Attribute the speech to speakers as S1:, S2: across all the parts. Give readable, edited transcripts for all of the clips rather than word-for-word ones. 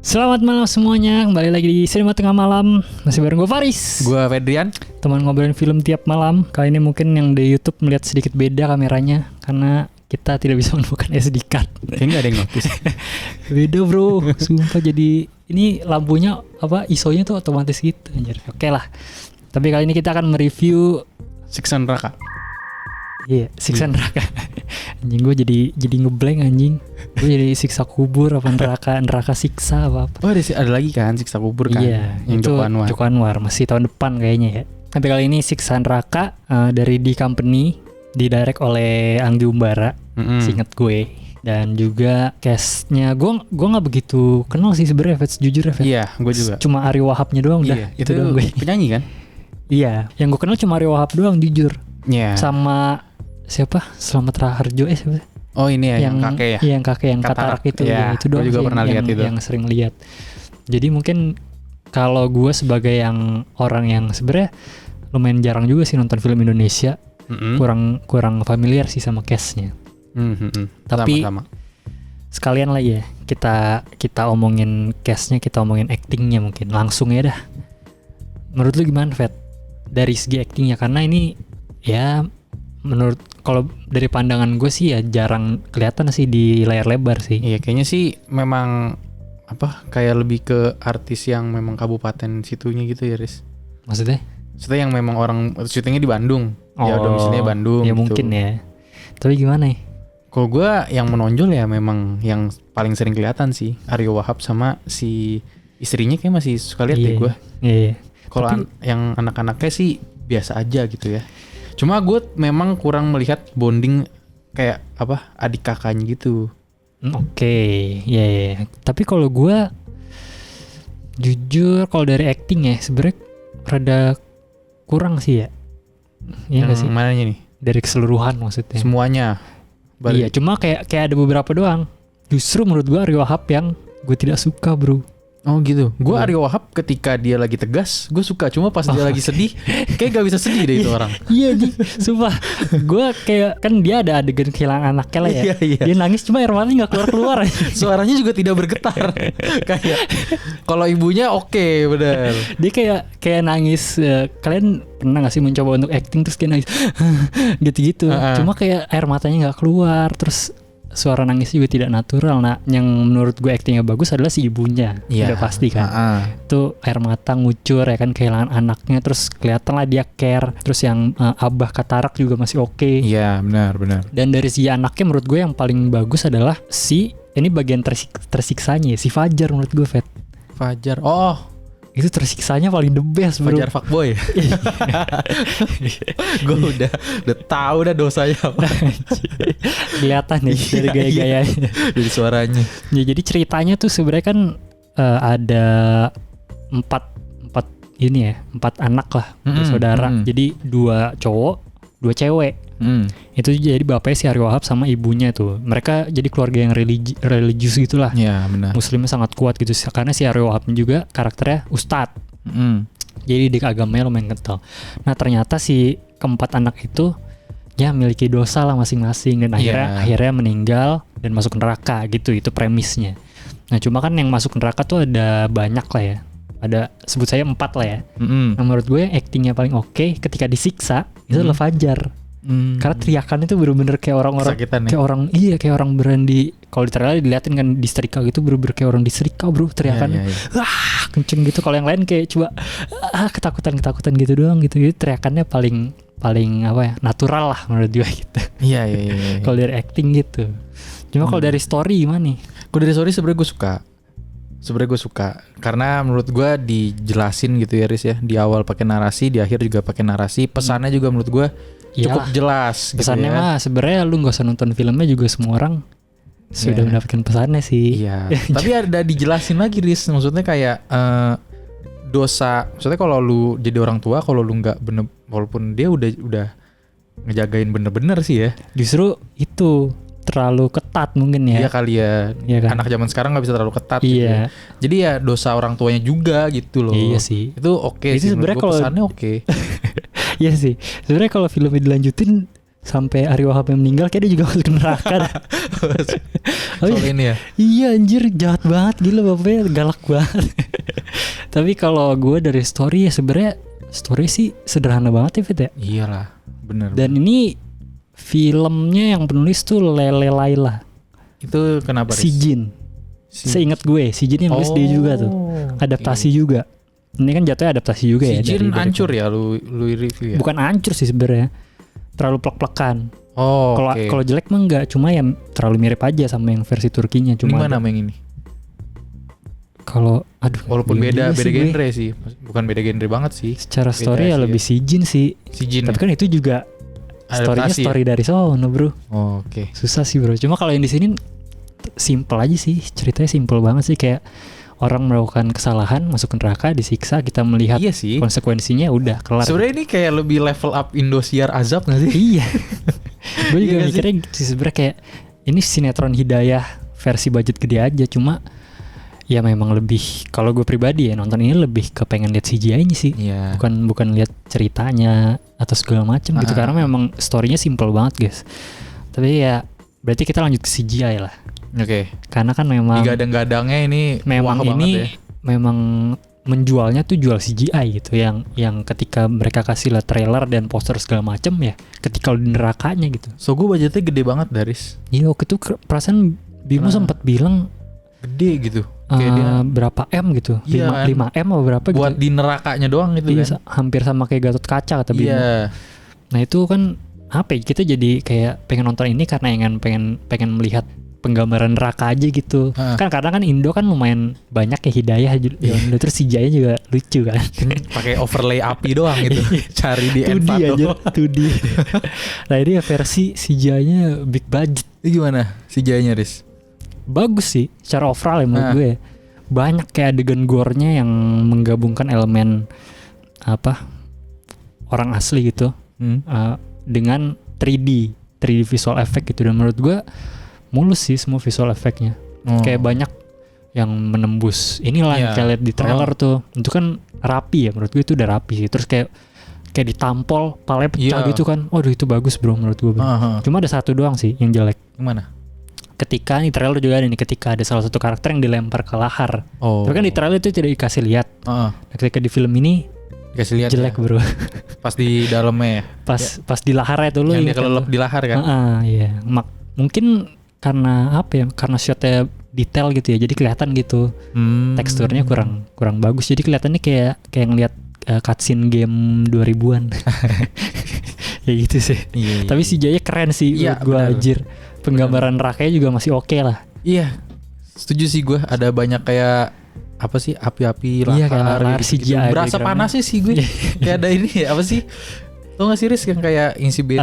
S1: Selamat malam semuanya, kembali lagi di Cinema Tengah Malam. Masih bareng gue Faris,
S2: gue Fedrian,
S1: teman ngobrolin film tiap malam. Kali ini mungkin yang di YouTube melihat sedikit beda kameranya, karena kita tidak bisa menemukan SD card.
S2: Kayaknya gak ada yang notice.
S1: Beda bro, sumpah. Jadi ini lampunya ISO-nya tuh otomatis gitu anjir. Oke lah. Tapi kali ini kita akan mereview
S2: Siksa Neraka.
S1: Iya, Siksa Neraka. Anjing, gue jadi ngeblank anjing. Gue jadi siksa kubur apa neraka siksa apa.
S2: Oh ada lagi kan Siksa Kubur kan?
S1: Iya,
S2: yang
S1: itu
S2: Joko Anwar.
S1: masih tahun depan kayaknya ya. Tapi kali ini Siksa Neraka dari D Company, didirect oleh Anggi Umbara, seinget gue. Dan juga castnya gue nggak begitu kenal sih sebenarnya, jujur ya.
S2: Iya, gue juga.
S1: Cuma Ari Wahabnya doang
S2: iya,
S1: itu doang gue.
S2: Penyanyi kan?
S1: Iya, yang gue kenal cuma Ari Wahab doang jujur.
S2: Iya.
S1: Sama siapa? Slamet Raharjo siapa?
S2: Oh ini ya yang kakek ya?
S1: Iya, yang kakek yang katarak itu.
S2: Ya,
S1: itu doang
S2: gue juga
S1: sih
S2: pernah lihat itu.
S1: Yang sering lihat. Jadi mungkin kalau gue sebagai yang orang yang sebenarnya lumayan jarang juga sih nonton film Indonesia, kurang familiar sih sama cast-nya. Tapi sama. Sekalian lah ya kita omongin cast-nya, kita omongin acting-nya mungkin langsung ya dah. Menurut lu gimana, Fet? Dari segi acting-nya, karena ini ya menurut kalau dari pandangan gue sih ya jarang kelihatan sih di layar lebar sih.
S2: Iya, kayaknya sih memang kayak lebih ke artis yang memang kabupaten situnya gitu ya, Riz.
S1: Maksudnya
S2: yang memang orang syutingnya di Bandung. Ya domisilinya Bandung.
S1: Ya gitu. Mungkin ya. Tapi gimana ya?
S2: Kalau gue yang menonjol ya memang yang paling sering kelihatan sih Aryo Wahab sama si istrinya, kayak masih suka lihat deh gue.
S1: Iya.
S2: Kalau yang anak-anaknya sih biasa aja gitu ya. Cuma gue memang kurang melihat bonding kayak adik kakaknya gitu.
S1: Oke, ya. Tapi kalau gue jujur kalau dari acting ya sebenarnya rada kurang sih ya. Iya nggak sih?
S2: Mananya nih?
S1: Dari keseluruhan maksudnya.
S2: Semuanya.
S1: Iya, cuma kayak ada beberapa doang. Justru menurut gue Aryo Wahab yang gue tidak suka, bro.
S2: Oh gitu. Gue Aryo Wahab ketika dia lagi tegas, gue suka. Cuma pas dia lagi sedih, kayak gak bisa sedih deh itu orang.
S1: Iya, sumpah. Gue kayak kan dia ada adegan kehilangan anaknya lah ya.
S2: Iya.
S1: Dia nangis cuma air matanya gak keluar.
S2: Suaranya juga tidak bergetar. Kayak kalau ibunya oke, benar.
S1: Dia kayak nangis. Kalian pernah gak sih mencoba untuk acting terus dia nangis gitu-gitu. Cuma kayak air matanya gak keluar. Terus suara nangis juga tidak natural. Nah, yang menurut gue actingnya bagus adalah si ibunya. Udah pasti kan. Tuh air mata ngucur ya kan, kehilangan anaknya. Terus kelihatan lah dia care. Terus yang abah katarak juga masih oke.
S2: Iya, benar.
S1: Dan dari si anaknya menurut gue yang paling bagus adalah ini bagian tersiksanya si Fajar menurut gue, Fet.
S2: Fajar.
S1: Itu tersiksanya paling the best, bro.
S2: Fajar fuckboy. Gue udah tahu dah dosanya apa.
S1: Kelihatan nih dari gaya-gayanya,
S2: dari suaranya.
S1: Ya, jadi ceritanya tuh sebenarnya kan ada empat anak lah, bersaudara. Jadi 2 cowok, 2 cewek. Itu jadi bapaknya si Aryo Wahab sama ibunya tuh. Mereka jadi keluarga yang religius gitulah.
S2: Iya, benar.
S1: Muslimnya sangat kuat gitu. Karena si Aryo Wahab juga karakternya ustadz. Jadi dik agamanya lumayan kental. Nah, ternyata si keempat anak itu ya memiliki dosa lah masing-masing. Dan akhirnya meninggal dan masuk neraka gitu. Itu premisnya. Nah, cuma kan yang masuk neraka tuh ada banyak lah ya. Ada sebut saya 4 lah ya. Nah, menurut gue yang actingnya paling oke ketika disiksa itu adalah Fajar. Karena teriakan itu bener-bener kayak orang-orang kayak orang beneran kalau di trailer diliatin kan disetrika gitu, bener-bener kayak orang disetrika, bro, teriakannya. Wah, kenceng gitu. Kalau yang lain kayak coba ketakutan gitu doang gitu. Jadi teriakannya paling natural lah menurut gue gitu. Iya. Kalau dari acting gitu. Cuma kalau dari story gimana nih?
S2: Kalau dari story sebenarnya gue suka karena menurut gue dijelasin gitu ya, Riz ya. Di awal pakai narasi, di akhir juga pakai narasi. Pesannya juga menurut gue cukup jelas.
S1: Pesannya
S2: gitu ya.
S1: mah sebenarnya lu nggak usah nonton filmnya juga semua orang sudah mendapatkan pesannya sih.
S2: Iya. Tapi ada dijelasin lagi, Riz. Maksudnya kayak dosa. Maksudnya kalau lu jadi orang tua, kalau lu nggak bener, walaupun dia udah ngejagain bener-bener sih ya. Justru itu terlalu ketat mungkin ya. Iya kali ya, kan? Anak zaman sekarang nggak bisa terlalu ketat gitu ya. Jadi ya dosa orang tuanya juga gitu loh. Iya sih. Itu oke sih, sebenarnya kalau pesannya oke. Iya sih. Sebenarnya kalau filmnya dilanjutin
S1: sampai Ari Wahab yang meninggal kayak dia juga masuk neraka dah.
S2: Soal ini ya.
S1: Iya anjir, jahat banget gila bapaknya, galak banget. Tapi kalau gue dari story ya sebenarnya story sih sederhana banget ya Fit ya.
S2: Iyalah, bener.
S1: Dan ini filmnya yang penulis tuh Lele Laila.
S2: Itu kenapa?
S1: Si Jin. Seingat gue, si Jin yang nulis dia juga tuh. Adaptasi juga. Ini kan jatuhnya adaptasi juga
S2: si
S1: ya.
S2: Si Jin hancur ya lu review ya?
S1: Bukan hancur sih sebenarnya. Terlalu plek-plekan.
S2: Oh,
S1: kalau jelek mah enggak, cuma ya terlalu mirip aja sama yang versi Turkinya. Cuma
S2: gimana sama yang ini?
S1: Kalau
S2: walaupun beda genre sih, bukan beda genre banget sih.
S1: Secara story ya lebih si Jin sih.
S2: Si Jin.
S1: Tapi kan itu juga storynya story dari sono bro.
S2: Oh, oke.
S1: Susah sih bro. Cuma kalau yang di sini simple aja sih, ceritanya simple banget sih, kayak orang melakukan kesalahan masuk ke neraka, disiksa, kita melihat konsekuensinya, udah kelar.
S2: Sebenarnya ini kayak lebih level up Indosiar Azab nggak sih?
S1: Iya. Gue juga mikirnya gitu sebenarnya, kayak ini sinetron Hidayah versi budget gede aja. Cuma ya memang lebih, kalau gue pribadi ya nonton ini lebih ke pengen lihat CGI-nya sih.
S2: Yeah.
S1: Bukan lihat ceritanya atau segala macam gitu, karena memang story-nya simple banget guys. Tapi ya berarti kita lanjut ke CGI lah.
S2: Oke.
S1: Karena kan memang
S2: digadang-gadangnya ini
S1: memang ini ya. Memang menjualnya tuh jual CGI gitu, yang ketika mereka kasih lah trailer dan poster segala macam ya, ketika di nerakanya gitu.
S2: So gue budgetnya gede banget Daris.
S1: Iya waktu itu perasaan Bimo sempat bilang
S2: gede gitu. Kayak dia
S1: berapa M gitu, 5 M atau berapa gitu.
S2: Buat di nerakanya doang gitu
S1: kan. Hampir sama kayak Gatot Kaca kata Bimo. Nah itu kan apa ya, kita jadi kayak pengen nonton ini karena pengen melihat penggambaran neraka aja gitu. Kan kadang kan Indo kan lumayan banyak ya Hidayah yang terus CGI-nya juga lucu kan.
S2: Pakai overlay api doang gitu. Cari di
S1: 2D aja, 2D. Nah ini versi CGI-nya big budget.
S2: Itu gimana CGI-nya, Riz?
S1: Bagus sih secara overall ya menurut gue. Banyak kayak adegan gore-nya yang menggabungkan elemen orang asli gitu dengan 3D visual effect gitu, dan menurut gue mulus sih semua visual effect-nya. Kayak banyak yang menembus inilah yang kayak lihat di trailer tuh. Itu kan rapi ya, menurut gue itu udah rapi sih. Terus kayak ditampol, palanya pecah gitu kan. Waduh itu bagus bro menurut gue. Cuma ada satu doang sih yang jelek.
S2: Gimana?
S1: Ketika nih trailer juga ada nih, ketika ada salah satu karakter yang dilempar ke lahar. Tapi kan di trailer itu tidak dikasih lihat. Nah, ketika di film ini
S2: dikasih lihat
S1: jelek bro.
S2: Pas di dalamnya ya?
S1: Pas di laharnya tuh lu
S2: yang dia kelelep di lahar kan?
S1: Iya. Mungkin karena karena shotnya detail gitu ya, jadi kelihatan gitu. Teksturnya kurang bagus, jadi kelihatannya kayak ngeliat cutscene game 2000-an. Ya gitu sih. Tapi CGI-nya keren sih menurut gue anjir. Penggambaran nerakanya juga masih oke lah. Iya.
S2: Setuju sih gue, ada banyak kayak apa sih, api-api lahar.
S1: Iya kayak lahar
S2: gitu. CGI. Berasa panasnya sih gue. Kayak ada ini ya, apa sih? Tau gak sih Riz yang kayak insibet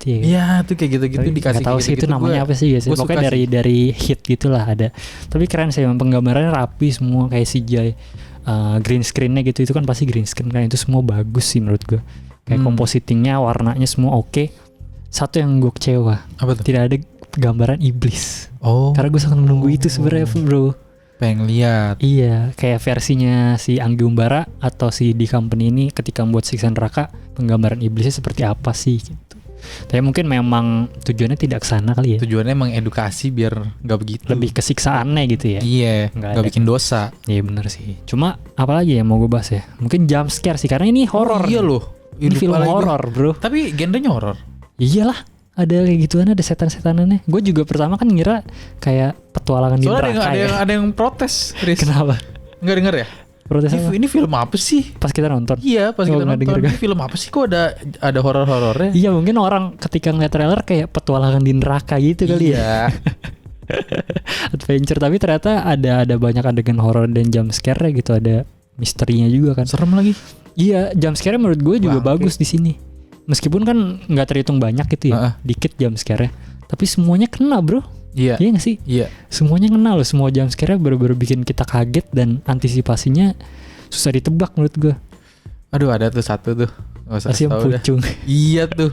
S2: Iya tuh kayak gitu-gitu dikasih.
S1: Gak tau sih itu namanya apa sih guys. Pokoknya dari hit gitulah ada. Tapi keren sih, memang penggambarannya rapi semua kayak CGI. Green screen-nya gitu, itu kan pasti green screen kan, itu semua bagus sih menurut gue. Kayak compositing-nya, warnanya semua oke. Satu yang gue kecewa, tidak ada gambaran iblis. Karena gue sangat menunggu itu sebenarnya bro.
S2: Pengen lihat.
S1: Iya, kayak versinya si Anggi Umbara atau si di company ini ketika membuat Siksa Neraka, penggambaran iblisnya seperti apa sih gitu. Tapi mungkin memang tujuannya tidak kesana kali ya.
S2: Tujuannya emang edukasi biar nggak begitu.
S1: Lebih kesiksaannya gitu ya.
S2: Iya, nggak bikin dosa.
S1: Iya benar sih. Cuma apalagi ya mau gue bahas ya. Mungkin jump scare sih, karena ini horor.
S2: Iya loh.
S1: Ini film horor bro.
S2: Tapi genrenya horor.
S1: Iyalah. Ada kayak gituan, ada setan-setanannya. Gue juga pertama kan ngira kayak petualangan di neraka ya.
S2: Ada yang protes, Riz.
S1: Kenapa?
S2: Nggak denger ya?
S1: Protes apa?
S2: Ini film apa sih?
S1: Pas kita nonton.
S2: Iya, pas kita nonton. Ini film apa sih? Kok ada horor-horornya?
S1: Iya, mungkin orang ketika ngeliat trailer kayak petualangan di neraka gitu kali ya. Adventure, tapi ternyata ada banyak adegan horor dan jump scare-nya gitu, ada misterinya juga kan.
S2: Serem lagi.
S1: Iya, jump scare-nya menurut gue juga bagus di sini. Meskipun kan nggak terhitung banyak gitu ya, dikit jump scare-nya, tapi semuanya kena bro.
S2: Iya
S1: nggak sih?
S2: Iya.
S1: Semuanya kena loh, semua jump scare-nya bener-bener bikin kita kaget dan antisipasinya susah ditebak menurut gue.
S2: Aduh ada tuh satu tuh.
S1: Masih yang pucung.
S2: Iya tuh.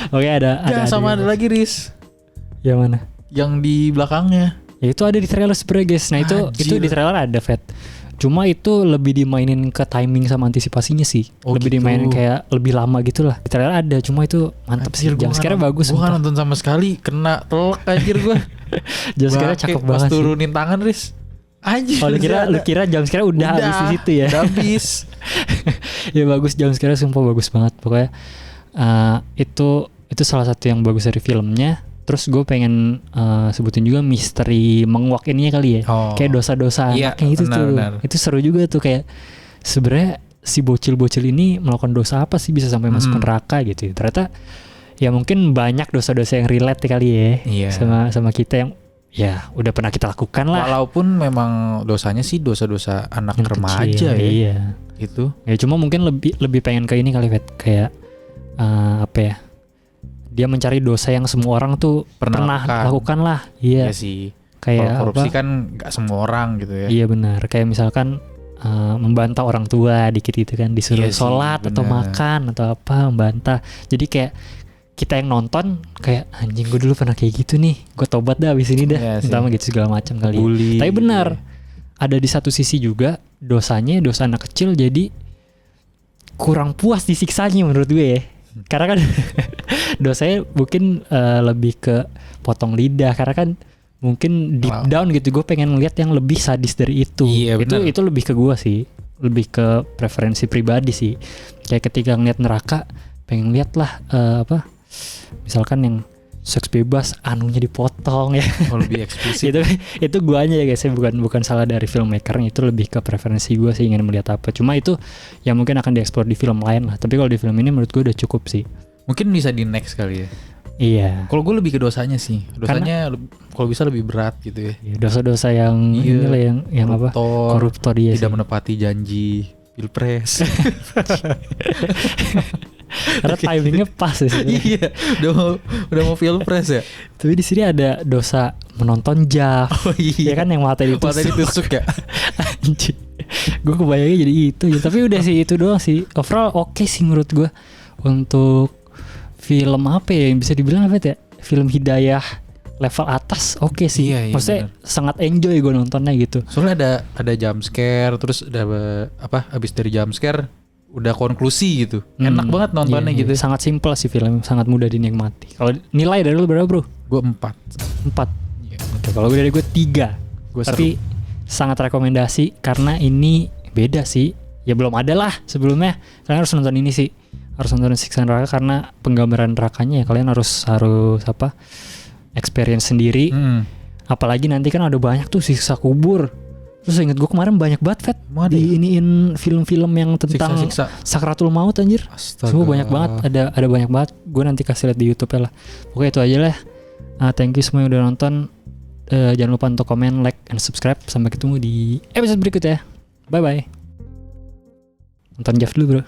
S1: Oke ada
S2: ada lagi Riz.
S1: Yang mana?
S2: Yang di belakangnya.
S1: Ya itu ada di trailer sebenernya guys. Nah itu di trailer ada Fat. Cuma itu lebih dimainin ke timing sama antisipasinya sih.
S2: Oh,
S1: Lebih
S2: gitu.
S1: dimainin kayak lebih lama gitu lah. Di trailer ada, cuma itu mantep sih. Jump scare bagus.
S2: Gue nonton sama sekali, kena telak anjir gue.
S1: Jump scare cakep
S2: Pas
S1: banget sih.
S2: turunin tangan Riz, anjir.
S1: Oh, lu kira jump scare udah habis di situ ya?
S2: Udah habis.
S1: Ya bagus, jump scare sumpah bagus banget. Pokoknya itu salah satu yang bagus dari filmnya. Terus gue pengen sebutin juga misteri menguak ininya kali ya. Kayak dosa-dosa anaknya gitu tuh. Itu seru juga tuh, kayak sebenarnya si bocil-bocil ini melakukan dosa apa sih bisa sampai masuk neraka gitu. Ternyata ya mungkin banyak dosa-dosa yang relate kali ya.
S2: Iya.
S1: Sama kita yang ya udah pernah kita lakukan lah.
S2: Walaupun memang dosanya sih dosa-dosa anak
S1: Yang
S2: remaja
S1: kecil,
S2: ya.
S1: Iya.
S2: Gitu.
S1: Ya cuma mungkin lebih pengen ke ini kali, Vet. Kayak apa ya? Dia mencari dosa yang semua orang tuh pernah lakukan lah. Iya.
S2: Iya sih.
S1: Kayak
S2: kalau korupsi
S1: apa?
S2: kan nggak semua orang gitu ya.
S1: Iya benar. Kayak misalkan membantah orang tua dikit gitu kan, disuruh
S2: Iya sih,
S1: sholat atau
S2: benar.
S1: makan atau apa, membantah. Jadi kayak kita yang nonton kayak anjing, gue dulu pernah kayak gitu nih, gue tobat dah abis ini dah.
S2: Iya sih.
S1: Entah gitu segala macam kali.
S2: Bully.
S1: Tapi benar. Ada di satu sisi juga dosanya dosa anak kecil, jadi kurang puas disiksanya menurut gue ya. Karena kan dosanya mungkin lebih ke potong lidah, karena kan mungkin deep down gitu gue pengen ngeliat yang lebih sadis dari itu.
S2: Iya,
S1: Itu lebih ke gue sih, lebih ke preferensi pribadi sih. Kayak ketika ngeliat neraka pengen lihat lah misalkan yang seks bebas anunya dipotong ya.
S2: Oh, lebih eksplisit.
S1: itu guanya ya guys, bukan salah dari filmmakernya, itu lebih ke preferensi gue sih ingin melihat apa. Cuma itu yang mungkin akan dieksplor di film lain lah. Tapi kalau di film ini menurut gue udah cukup sih.
S2: Mungkin bisa di next kali ya.
S1: Iya.
S2: Kalau gue lebih ke dosanya sih. Dosanya kalau bisa lebih berat gitu ya.
S1: Dosa-dosa yang inilah yang apa? Koruptor dia.
S2: Tidak menepati janji pilpres.
S1: Karena timingnya pas ya.
S2: Iya, udah mau pilpres ya.
S1: Tapi di sini ada dosa menonton JAV.
S2: Oh iya.
S1: Ya kan yang mata
S2: ditusuk ya.
S1: Anjir. Gue kebayangnya jadi itu ya. Tapi udah sih itu doang sih. Overall oke sih menurut gue. Untuk film apa ya yang bisa dibilang apa ya? Film hidayah level atas oke sih.
S2: Iya,
S1: maksudnya
S2: bener.
S1: sangat enjoy gue nontonnya gitu.
S2: Soalnya ada jump scare, terus ada abis dari jump scare udah konklusi gitu. Enak banget nontonnya
S1: iya,
S2: gitu.
S1: Sangat simpel sih film, sangat mudah dinikmati. Kalau nilai dari lu berapa, Bro?
S2: Gue 4.
S1: 4. Iya. Oke, kalau dari gue 3. Tapi sangat rekomendasi karena ini beda sih. Ya belum ada lah sebelumnya. Kalian harus nonton ini sih. Harus nonton Siksa Neraka karena penggambaran nerakanya ya kalian harus experience sendiri. Apalagi nanti kan ada banyak tuh siksa kubur. Terus inget gue kemarin banyak banget di iniin film-film yang tentang
S2: siksa.
S1: Sakratul Maut anjir.
S2: Astaga.
S1: Semua banyak banget, ada banyak banget. Gue nanti kasih lihat di YouTube ya lah. Pokoknya itu aja lah. Thank you semua yang udah nonton. Jangan lupa untuk komen, like, and subscribe. Sampai ketemu di episode berikutnya. Bye bye. Nonton Jeff dulu, bro.